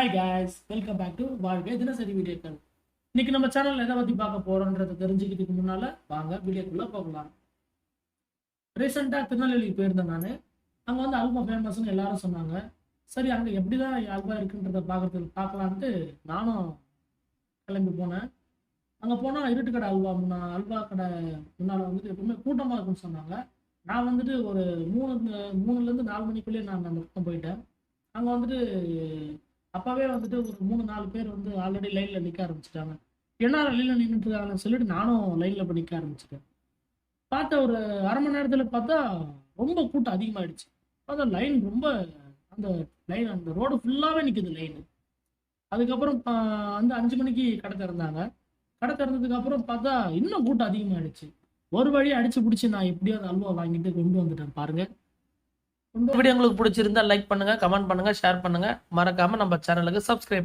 Hi guys, welcome back to வாழ்க்கை தினசரி வீடியோக்கள். இன்னைக்கு நம்ம சேனல்ல எதை பத்தி பார்க்க போறோம்ன்றதை தெரிஞ்சுக்கிறதுக்கு முன்னால வாங்க வீடியோக்குள்ள போகலாம். ரீசெண்டா திருநெல்வேலி போயிருந்தேன் நான். அங்க வந்து அல்வா ஃபேமஸ்னு எல்லாரும் சொன்னாங்க. சரி அங்க எப்படிதான் அல்வா இருக்குன்றத பார்க்கலான்ட்டு நானும் கிளம்பி போனேன். அங்க போனா இருட்டு கடை அல்வா கடை முன்னால வந்துட்டு எப்பவுமே கூட்டமா இருக்குன்னு சொன்னாங்க. நான் வந்துட்டு ஒரு 3 இருந்து 4 மணிக்குள்ளேயே நான் அந்த பக்கம் போயிட்டேன். அங்க வந்துட்டு அப்பவே வந்துட்டு ஒரு 3-4 பேர் வந்து ஆல்ரெடி லைன்ல நிக்க ஆரம்பிச்சிட்டாங்க. என்ன லைன்ல நின்றுட்டு இருக்காங்கன்னு சொல்லிட்டு நானும் லைன்ல போய் நிக்க ஆரம்பிச்சிட்டேன். பார்த்த ஒரு அரை மணி நேரத்துல பார்த்தா ரொம்ப கூட்டம் அதிகமாயிடுச்சு. பார்த்தா லைன் ரொம்ப அந்த ரோடு ஃபுல்லாவே நிக்குது லைன். அதுக்கப்புறம் வந்து 5 மணிக்கு கடை திறந்தாங்க. கடை திறந்ததுக்கு அப்புறம் பார்த்தா இன்னும் கூட்டம் அதிகமாயிடுச்சு. ஒரு வழியை அடிச்சு பிடிச்சி நான் எப்படியோ அந்த அல்வா வாங்கிட்டு கொண்டு வந்துட்டேன் பாருங்க. வீடியோ உங்களுக்கு பிடிச்சிருந்தா லைக் பண்ணுங்க, கமெண்ட் பண்ணுங்க, ஷேர் பண்ணுங்க. மறக்காம நம்ம சேனலுக்கு சப்ஸ்கிரைப்